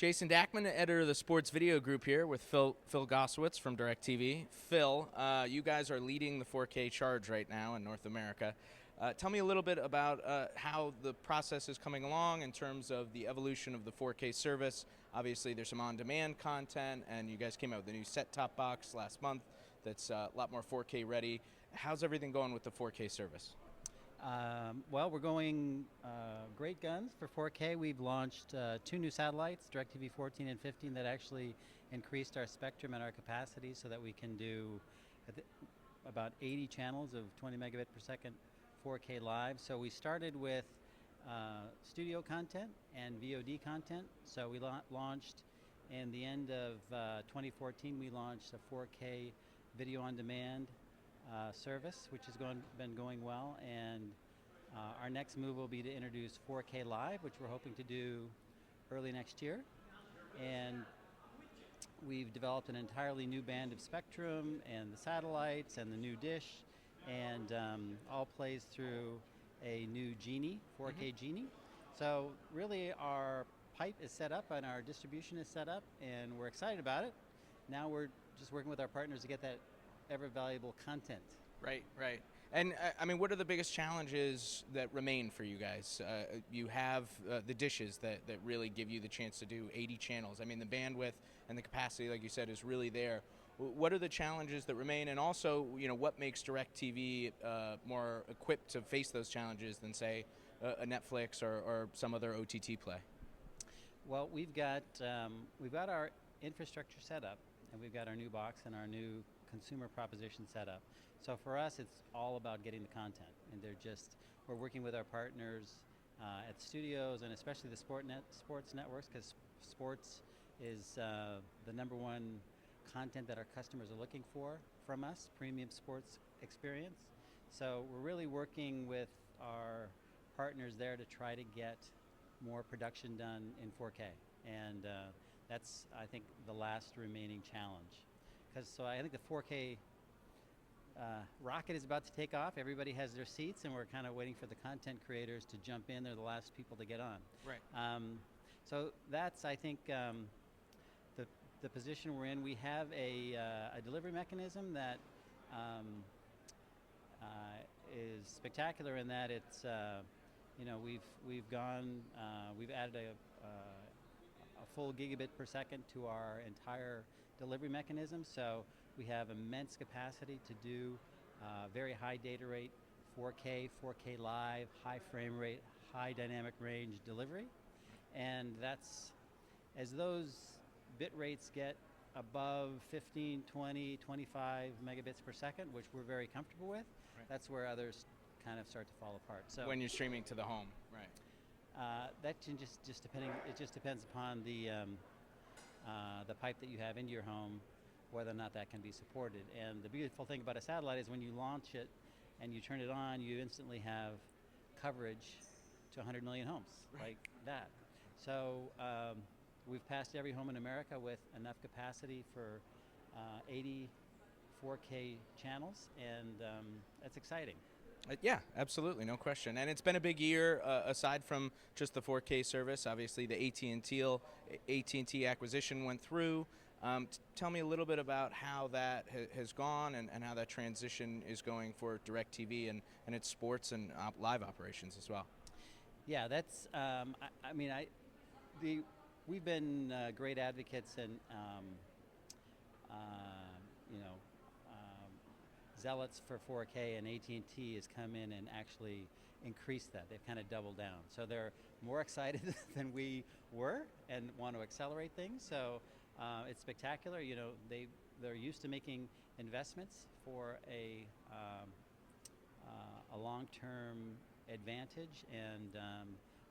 Jason Dachman, editor of the Sports Video Group here with Phil Goswitz from DirecTV. Phil, you guys are leading the 4K charge right now in North America. Tell me a little bit about how the process is coming along in terms of the evolution of the 4K service. Obviously, there's some on-demand content, and you guys came out with a new set-top box last month that's a lot more 4K ready. How's everything going with the 4K service? Well, we're going great guns for 4K. We've launched 2 new satellites, DirecTV 14 and 15, that actually increased our spectrum and our capacity so that we can do about 80 channels of 20 megabit per second 4K live. So we started with studio content and VOD content. So we launched in the end of 2014, we launched a 4K video on demand service, which has been going well, and our next move will be to introduce 4K Live, which we're hoping to do early next year. And we've developed an entirely new band of spectrum and the satellites and the new dish, and all plays through a new Genie, 4K Genie. So really our pipe is set up and our distribution is set up, and we're excited about it. Now we're just working with our partners to get that ever valuable content. Right. And I mean, what are the biggest challenges that remain for you guys? You have the dishes that really give you the chance to do 80 channels. I mean, the bandwidth and the capacity, like you said, is really there. What are the challenges that remain, and also, what makes DirecTV more equipped to face those challenges than, say, a Netflix or some other OTT play? Well, we've got our infrastructure set up, and we've got our new box and our new consumer proposition set up. So for us, it's all about getting the content, and we're working with our partners at studios and especially the sports networks, because sports is the #1 content that our customers are looking for from us, premium sports experience. So we're really working with our partners there to try to get more production done in 4K, and that's, I think, the last remaining challenge. So I think the 4K rocket is about to take off. Everybody has their seats, and we're kind of waiting for the content creators to jump in. They're the last people to get on. Right. So that's, I think, the position we're in. We have a delivery mechanism that is spectacular in that it's, we've added a full gigabit per second to our entire delivery mechanism, so we have immense capacity to do very high data rate 4K, 4K live, high frame rate, high dynamic range delivery. And that's, as those bit rates get above 15, 20, 25 megabits per second, which we're very comfortable with, right, that's where others kind of start to fall apart. So when you're streaming to the home, right? That can just depending. It just depends upon the pipe that you have into your home, whether or not that can be supported. And the beautiful thing about a satellite is when you launch it and you turn it on, you instantly have coverage to 100 million homes, right, like that. So we've passed every home in America with enough capacity for 80 4K channels, and that's exciting. Yeah, absolutely, no question. And it's been a big year, aside from just the 4K service. Obviously, the AT&T acquisition went through. Tell me a little bit about how that has gone and how that transition is going for DirecTV and its sports and live operations as well. Yeah, that's. We've been great advocates and zealots for 4K, and AT&T has come in and actually increased that. They've kind of doubled down. So they're more excited than we were and want to accelerate things. So it's spectacular. They're used to making investments for a long-term advantage, and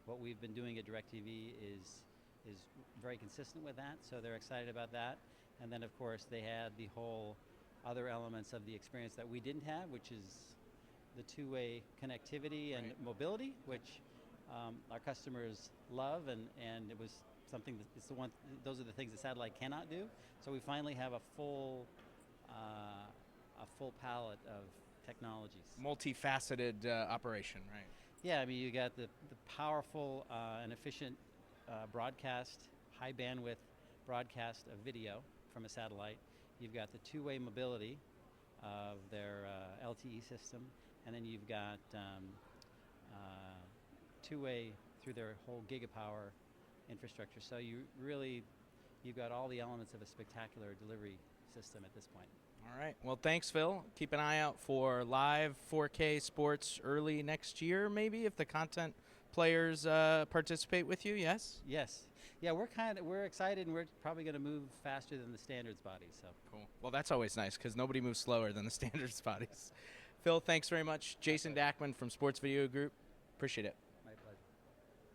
what we've been doing at DirecTV is very consistent with that. So they're excited about that. And then, of course, they had the whole other elements of the experience that we didn't have, which is the two-way connectivity and right, mobility, which our customers love, and it was something that those are the things the satellite cannot do. So we finally have a full palette of technologies. Multifaceted operation, right? Yeah, I mean, you got the powerful and efficient broadcast high bandwidth broadcast of video from a satellite. You've got the two-way mobility of their LTE system, and then you've got two-way through their whole gigapower infrastructure. So you've got all the elements of a spectacular delivery system at this point. All right. Well, thanks, Phil. Keep an eye out for live 4K sports early next year, maybe, if the content players participate with you. Yes. Yes. Yeah, we're excited, and we're probably going to move faster than the standards body. So Cool. Well, that's always nice because nobody moves slower than the standards bodies. Phil, thanks very much. Jason Dachman from Sports Video Group. Appreciate it.